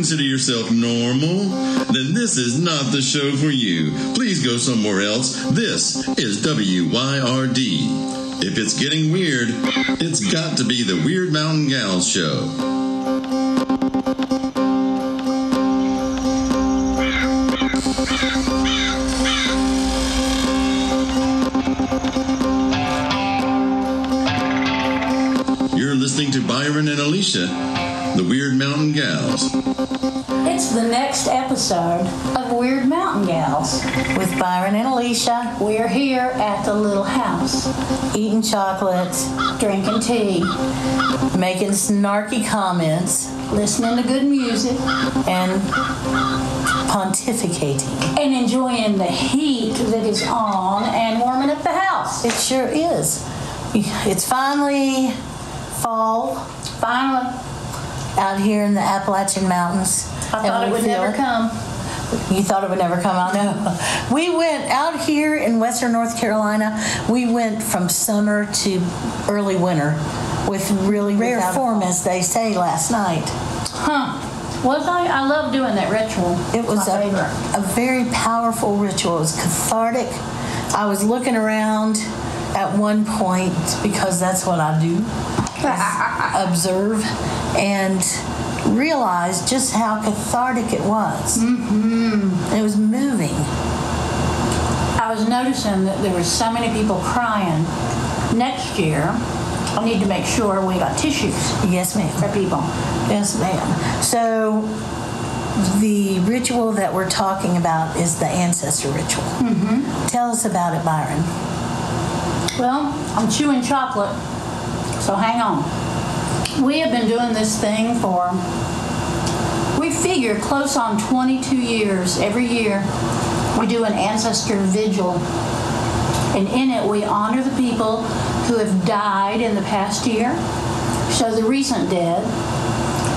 consider yourself normal, then this is not the show for you. Please go somewhere else. This is WYRD. If it's getting weird, it's got to be the Weird Mountain Gals show. You're listening to Byron and Alicia, the Weird Mountain Gals. It's the next episode of Weird Mountain Gals with Byron and Alicia. We're here at the little house, Eating chocolates, drinking tea, making snarky comments, listening to good music, and pontificating. and enjoying the heat that is on and warming up the house. It sure is. It's finally fall Finally, out here in the Appalachian Mountains. I thought it would never come. You thought it would never come, I know. We went out here in western North Carolina. We went from summer to early winter with really rare form, as they say, last night. Huh. Was I? I love doing that ritual. It was my favorite. a very powerful ritual. It was cathartic. I was looking around at one point, because that's what I do, observe, and realize just how cathartic it was. Mm-hmm. It was moving. I was noticing that there were so many people crying. Next year, I need to make sure we got tissues Yes, ma'am. for people. Yes, ma'am. So the ritual that we're talking about is the ancestor ritual. Mm-hmm. Tell us about it, Byron. Well, I'm chewing chocolate, so hang on. We have been doing this thing for, we figure, close on 22 years. Every year, we do an ancestor vigil. And in it, we honor the people who have died in the past year. So the recent dead.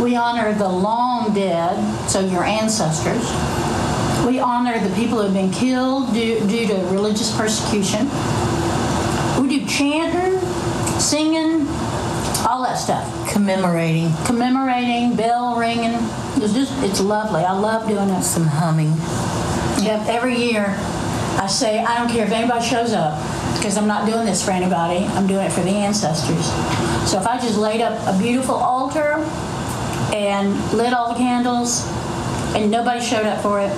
We honor the long dead, so your ancestors. We honor the people who have been killed due to religious persecution. We do chanting, singing, all that stuff. Commemorating. Bell ringing. It's lovely. I love doing it. Some humming. Yep, every year I say, I don't care if anybody shows up, because I'm not doing this for anybody. I'm doing it for the ancestors. So if I just laid up a beautiful altar and lit all the candles and nobody showed up for it,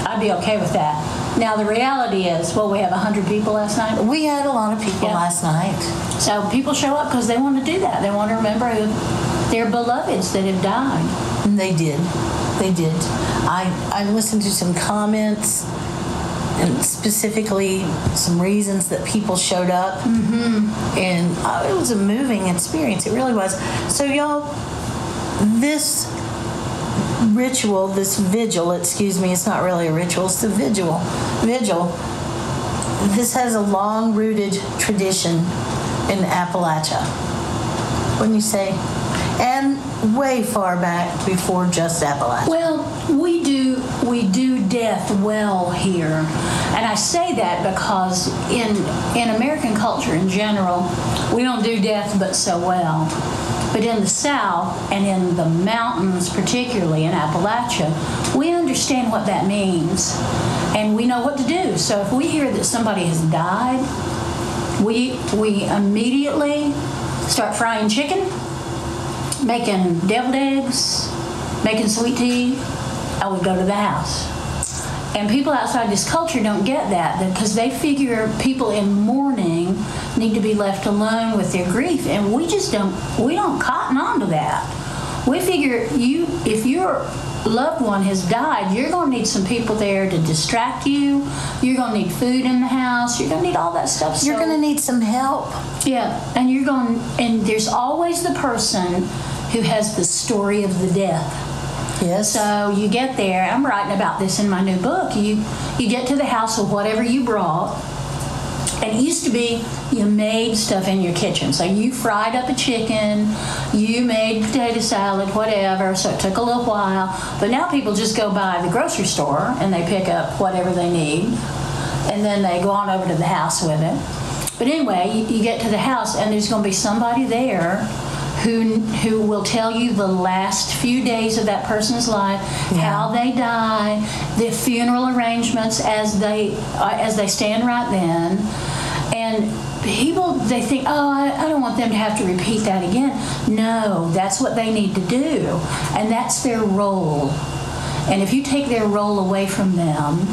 I'd be okay with that. Now the reality is, well, we have 100 people last night. We had a lot of people last night. So people show up because they want to do that. They want to remember their beloveds that have died. And they did. They did. I listened to some comments, and specifically some reasons that people showed up. Mm-hmm. And it was a moving experience. It really was. So y'all, this ritual, this vigil, excuse me, it's not really a ritual, it's the vigil. This has a long-rooted tradition in Appalachia, wouldn't you say? And way far back before just Appalachia. Well, we do death well here. And I say that because in American culture in general, we don't do death but so well. But in the South and in the mountains, particularly in Appalachia, we understand what that means and we know what to do. So if we hear that somebody has died, we immediately start frying chicken, making deviled eggs, making sweet tea. I would go to the house. And people outside this culture don't get that because they figure people in mourning need to be left alone with their grief, and we don't cotton on to that. We figure if your loved one has died, you're going to need some people there to distract you. You're going to need food in the house. You're going to need all that stuff. You're going to need some help. Yeah, and there's always the person who has the story of the death. Yes. So you get there. I'm writing about this in my new book. You get to the house with whatever you brought. And it used to be you made stuff in your kitchen. So you fried up a chicken, you made potato salad, whatever. So it took a little while. But now people just go by the grocery store and they pick up whatever they need. And then they go on over to the house with it. But anyway, you get to the house and there's going to be somebody there who will tell you the last few days of that person's life, how they die, the funeral arrangements as they stand right then. And people, they think, oh, I don't want them to have to repeat that again. No, that's what they need to do, and that's their role. And if you take their role away from them,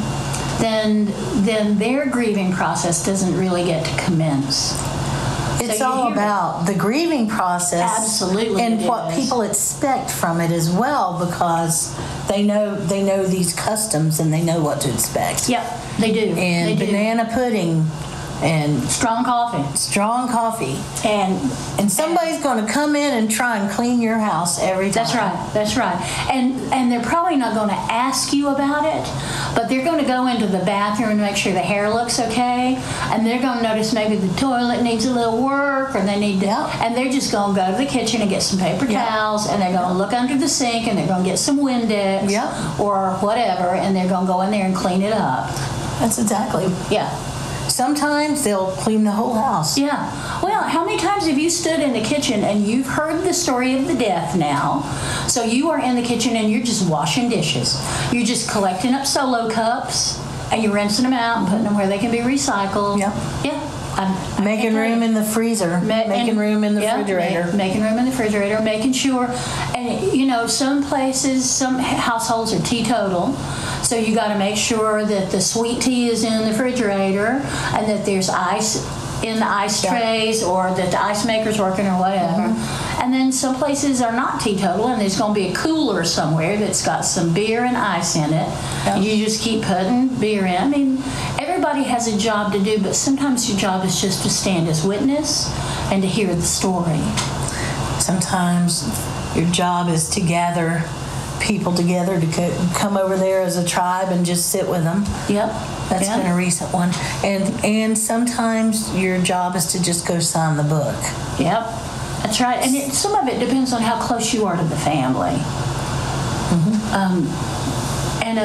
then their grieving process doesn't really get to commence. It's all about the grieving process. Absolutely. And what people expect from it as well, because they know these customs and they know what to expect. Yep, they do. And banana pudding and strong coffee. And somebody's going to come in and try and clean your house every time. That's right. And they're probably not going to ask you about it, but they're going to go into the bathroom and make sure the hair looks okay, and they're going to notice maybe the toilet needs a little work, or they need to, and they're just going to go to the kitchen and get some paper towels, and they're going to look under the sink, and they're going to get some Windex or whatever, and they're going to go in there and clean it up. That's exactly. Yeah. Sometimes they'll clean the whole house. Yeah. Well, how many times have you stood in the kitchen and you've heard the story of the death now? So you are in the kitchen and you're just washing dishes. You're just collecting up Solo cups and you're rinsing them out and putting them where they can be recycled. Yeah. Yeah. Making room in the freezer. Making room in the refrigerator. Making room in the refrigerator. Making sure. And, some places, some households are teetotal. So you got to make sure that the sweet tea is in the refrigerator and that there's ice in the ice trays, or that the ice maker's working or whatever. And then some places are not teetotal, and there's going to be a cooler somewhere that's got some beer and ice in it. And you just keep putting beer in. I mean, everybody has a job to do, but sometimes your job is just to stand as witness and to hear the story. Sometimes your job is to gather people together to come over there as a tribe and just sit with them. Yep. That's been a recent one. And sometimes your job is to just go sign the book. Yep. That's right. And some of it depends on how close you are to the family. And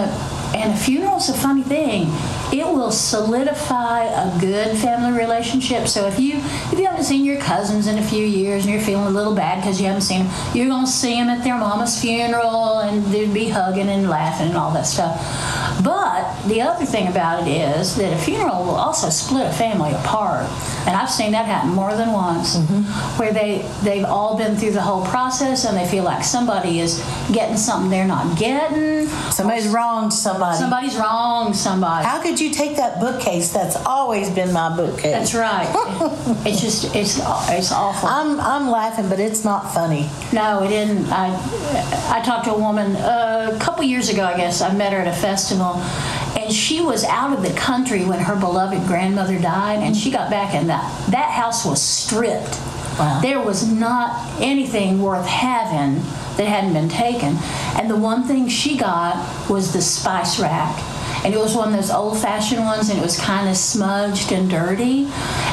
a funeral's a funny thing. It will solidify a good family relationship. So if you haven't seen your cousins in a few years and you're feeling a little bad because you haven't seen them, you're going to see them at their mama's funeral, and they'd be hugging and laughing and all that stuff. But the other thing about it is that a funeral will also split a family apart. And I've seen that happen more than once, where they've all been through the whole process and they feel like somebody is getting something they're not getting. Somebody's wronged somebody. Somebody's wronged somebody. How could you take that bookcase? That's always been my bookcase. That's right. It's awful. I'm laughing, but it's not funny. No, it isn't. I talked to a woman a couple years ago, I guess. I met her at a festival, and she was out of the country when her beloved grandmother died, and she got back, and that house was stripped. Wow. There was not anything worth having that hadn't been taken. And the one thing she got was the spice rack. And it was one of those old-fashioned ones, and it was kind of smudged and dirty.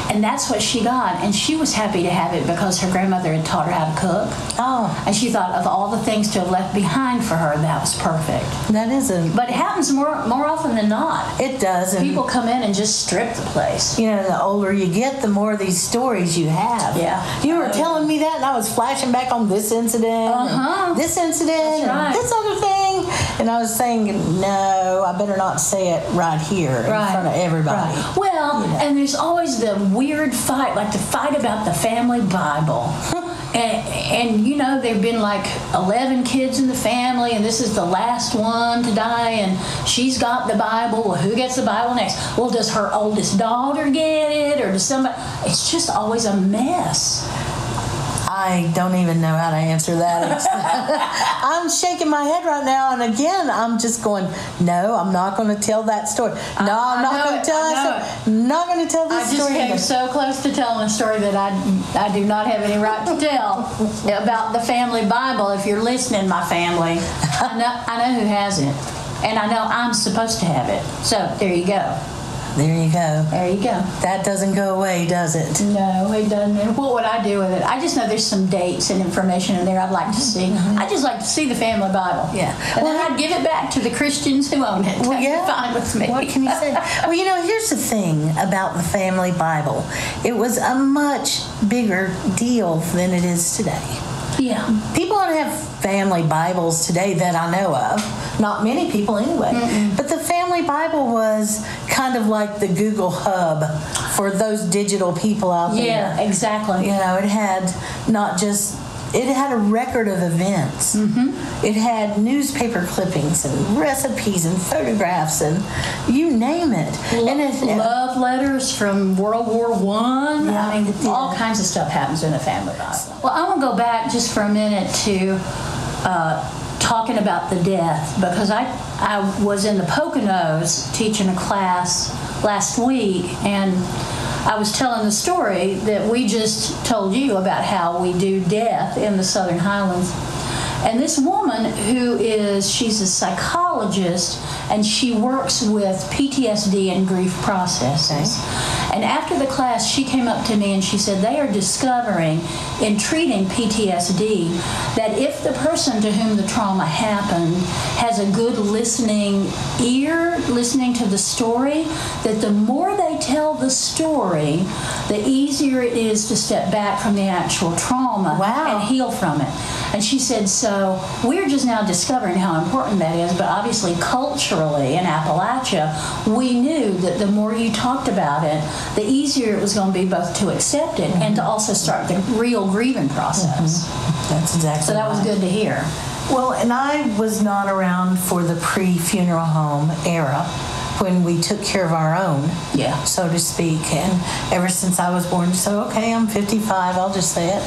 And that's what she got. And she was happy to have it because her grandmother had taught her how to cook. Oh. And she thought of all the things to have left behind for her, that was perfect. That isn't. But it happens more often than not. It does. People come in and just strip the place. The older you get, the more of these stories you have. Yeah. You were telling me that, and I was flashing back on this incident, this incident, and this other thing. And I was saying, no, I better not say it right here in front of everybody. Right. Well, and there's always the weird fight, like the fight about the family Bible. And there've been like 11 kids in the family, and this is the last one to die, and she's got the Bible. Well, who gets the Bible next? Well, does her oldest daughter get it, or does somebody? It's just always a mess. I don't even know how to answer that. I'm shaking my head right now, and again, I'm just going, no, I'm not going to tell that story. No, I'm not going to tell that story. I'm not going to tell this story. I just came so close to telling a story that I do not have any right to tell about the family Bible. If you're listening, my family, I know who has it, and I know I'm supposed to have it. So there you go. There you go. There you go. That doesn't go away, does it? No, it doesn't. And what would I do with it? I just know there's some dates and information in there I'd like to see. I just like to see the family Bible. Yeah. And then I'd give it back to the Christians who own it. That'd be fine with me. What can you say? Well, here's the thing about the family Bible. It was a much bigger deal than it is today. Yeah. People don't have family Bibles today that I know of. Not many people anyway. But the family Bible was kind of like the Google hub for those digital people out there. Yeah, exactly. It had it had a record of events. It had newspaper clippings and recipes and photographs and you name it. Love letters from World War I. Yeah, I mean, all kinds of stuff happens in a family Bible. Well, I want to go back just for a minute to talking about the death, because I was in the Poconos teaching a class last week, and I was telling the story that we just told you about how we do death in the Southern Highlands. And this woman she's a psychologist, and she works with PTSD and grief processes. And after the class, she came up to me and she said they are discovering in treating PTSD that if the person to whom the trauma happened has a good listening ear, listening to the story, that the more they tell the story, the easier it is to step back from the actual trauma and heal from it. And she said, so we're just now discovering how important that is, but obviously culturally in Appalachia, we knew that the more you talked about it, the easier it was going to be both to accept it and to also start the real grieving process. That's exactly So that was good to hear. Well, and I was not around for the pre-funeral home era when we took care of our own, so to speak. And ever since I was born, so okay, I'm 55, I'll just say it.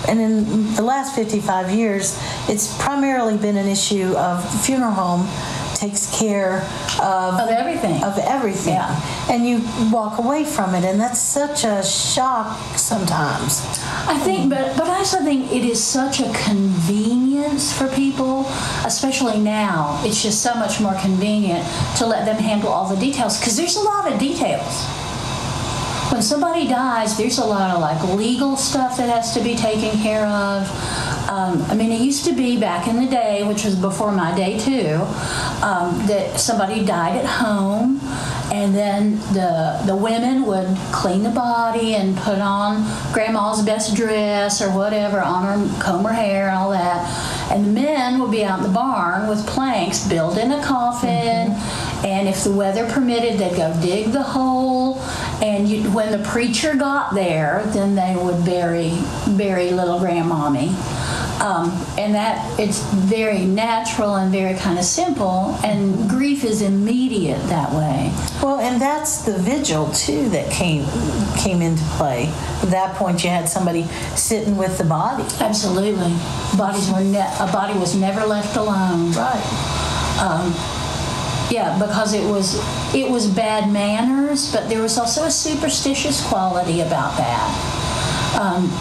And in the last 55 years, it's primarily been an issue of the funeral home takes care of everything. And you walk away from it, and that's such a shock sometimes. I think, but I also think it is such a convenience for people, especially now. It's just so much more convenient to let them handle all the details, because there's a lot of details. When somebody dies, there's a lot of legal stuff that has to be taken care of. I mean, it used to be back in the day, which was before my day too, that somebody died at home, and then the women would clean the body and put on grandma's best dress or whatever on her, comb her hair and all that. And the men would be out in the barn with planks, building a coffin, and if the weather permitted, they'd go dig the hole. And when the preacher got there, then they would bury little grandmommy. And that it's very natural and very kind of simple, and grief is immediate that way. Well, and that's the vigil too that came into play. At that point, you had somebody sitting with the body. Absolutely, a body was never left alone. Right. Because it was bad manners, but there was also a superstitious quality about that.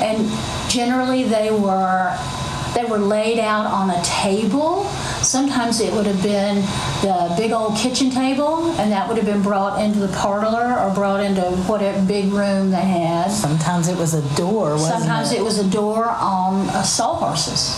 And generally, they were laid out on a table. Sometimes it would have been the big old kitchen table, and that would have been brought into the parlor or brought into whatever big room they had. Sometimes it was a door, wasn't it? Sometimes it was a door on sawhorses.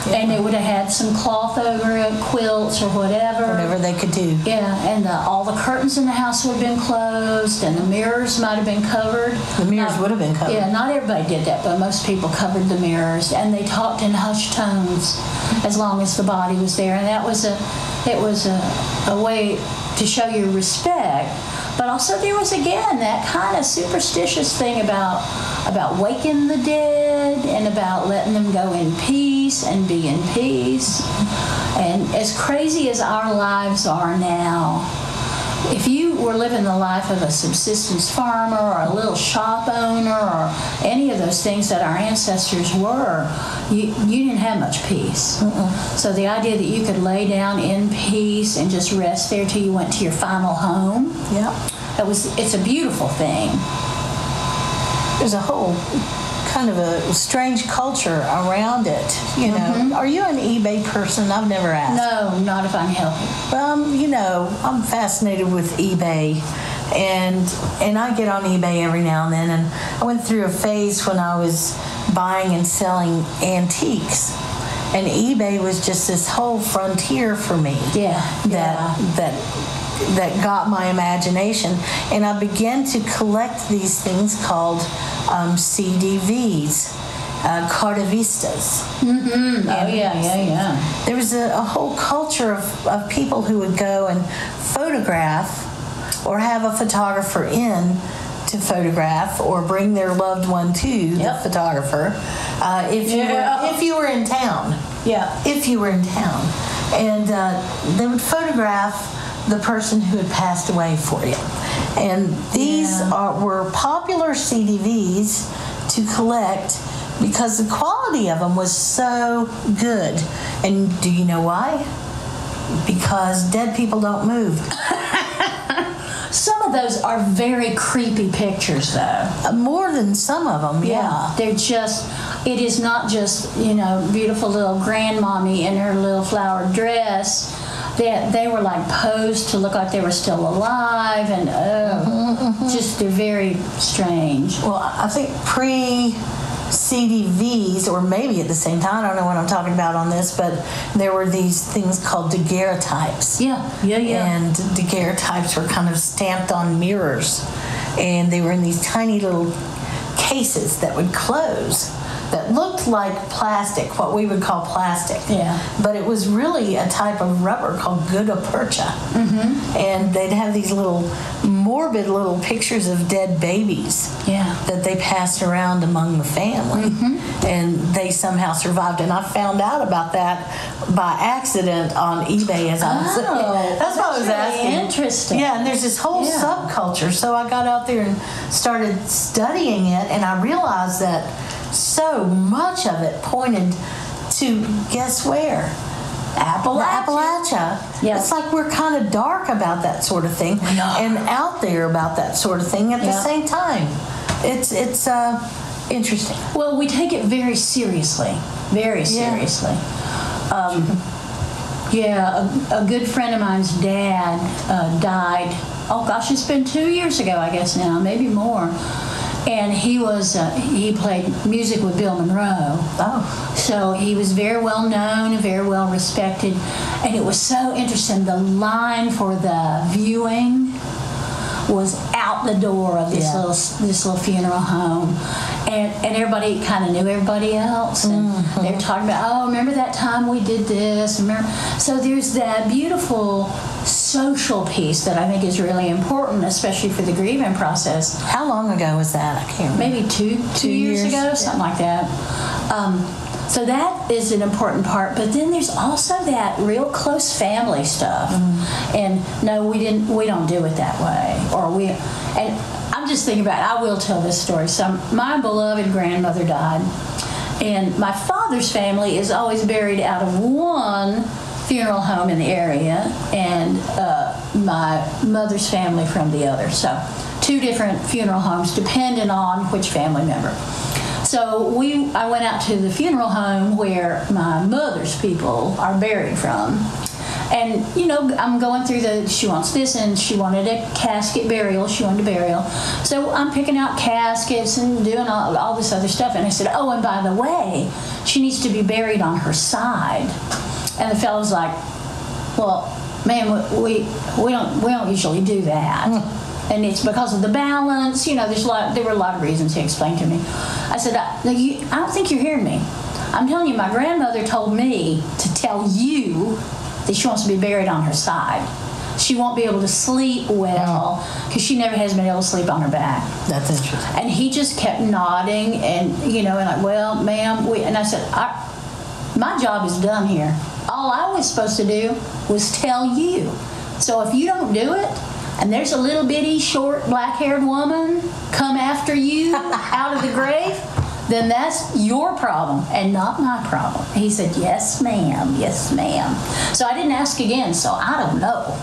And they would have had some cloth over it, quilts or whatever. Whatever they could do. Yeah, and all the curtains in the house would have been closed, and the mirrors might have been covered. The mirrors would have been covered. Yeah, not everybody did that, but most people covered the mirrors, and they talked in hushed tones as long as the body was there, and it was a way to show your respect. But also there was, again, that kind of superstitious thing about waking the dead and about letting them go in peace and be in peace. And as crazy as our lives are now, if you were living the life of a subsistence farmer or a little shop owner or any of those things that our ancestors were, you didn't have much peace. So the idea that you could lay down in peace and just rest there till you went to your final home, it's a beautiful thing. There's a whole kind of a strange culture around it. You know, are you an eBay person? I've never asked. No, not if I can help it. You know, I'm fascinated with eBay, and I get on eBay every now and then. And I went through a phase when I was buying and selling antiques, and eBay was just this whole frontier for me. That got my imagination, and I began to collect these things called CDVs, Carte Vistas. Oh yeah. There was a whole culture of people who would go and photograph, or have a photographer in to photograph, or bring their loved one to the photographer. If you were in town. Yeah. If you were in town, and they would photograph the person who had passed away for you. And these were popular CDVs to collect because the quality of them was so good. And do you know why? Because dead people don't move. Some of those are very creepy pictures, though. More than some of them, yeah. They're just, it is not just, beautiful little grandmommy in her little flowered dress. They were like posed to look like they were still alive, and just they're very strange. Well, I think pre-CDVs, or maybe at the same time, I don't know what I'm talking about on this, but there were these things called daguerreotypes. Yeah. And daguerreotypes were kind of stamped on mirrors, and they were in these tiny little cases that would close, that looked like plastic, what we would call plastic. Yeah. But it was really a type of rubber called gutta percha. And they'd have these little morbid little pictures of dead babies that they passed around among the family. And they somehow survived. And I found out about that by accident on eBay as I was that's what I was asking. Interesting. Yeah, and there's this whole subculture. So I got out there and started studying it, and I realized that so much of it pointed to, guess where? Appalachia. Yes. It's like we're kind of dark about that sort of thing, and out there about that sort of thing at the same time. It's interesting. Well, we take it very seriously. Very seriously. A good friend of mine's dad died. Oh gosh, it's been 2 years ago, I guess now, maybe more. And he played music with Bill Monroe. Oh. So he was very well known and very well respected. And it was so interesting. The line for the viewing was out the door of this little funeral home. And everybody kind of knew everybody else. And they were talking about, remember that time we did this? Remember? So there's that beautiful social piece that I think is really important, especially for the grieving process. How long ago was that? I can't remember. Maybe two years ago, something like that. So that is an important part. But then there's also that real close family stuff. And no, we don't do it that way. And I'm just thinking about it. I will tell this story. So my beloved grandmother died, and my father's family is always buried out of one funeral home in the area, and my mother's family from the other. So 2 different funeral homes depending on which family member. So I went out to the funeral home where my mother's people are buried from. And, I'm going through she wants this, and she wanted a casket burial. She wanted a burial. So I'm picking out caskets and doing all this other stuff. And I said, and by the way, she needs to be buried on her side. And the fellow's like, well, ma'am, we don't usually do that. And it's because of the balance. There were a lot of reasons he explained to me. I said, I don't think you're hearing me. I'm telling you, my grandmother told me to tell you that she wants to be buried on her side. She won't be able to sleep well because she never has been able to sleep on her back. That's interesting. And he just kept nodding and, and like, well, ma'am, and I said, my job is done here. All I was supposed to do was tell you. So if you don't do it, and there's a little bitty, short, black-haired woman come after you out of the grave, then that's your problem and not my problem. He said, yes, ma'am, yes, ma'am. So I didn't ask again, so I don't know.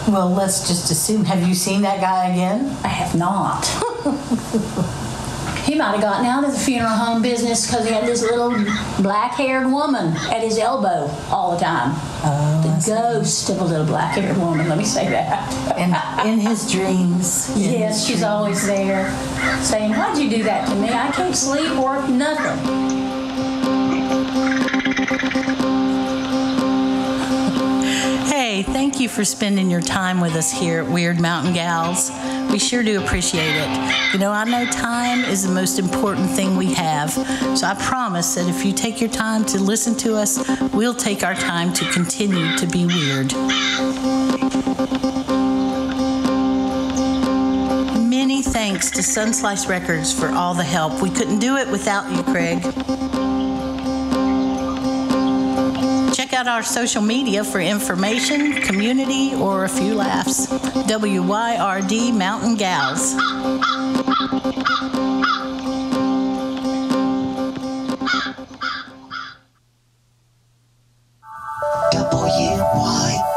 Well, let's just assume. Have you seen that guy again? I have not. He might have gotten out of the funeral home business because he had this little black-haired woman at his elbow all the time. Oh, The ghost of a little black-haired woman, let me say that. and in his dreams. Yes, she's always there saying, "Why'd you do that to me? I can't sleep or nothing." Hey, thank you for spending your time with us here at Wyrd Mountain Gals. We sure do appreciate it. You know, I know time is the most important thing we have, so I promise that if you take your time to listen to us, we'll take our time to continue to be weird. Many thanks to SunSlice Records for all the help. We couldn't do it without you, Craig. Check out our social media for information, community, or a few laughs. WYRD Mountain Gals. WYRD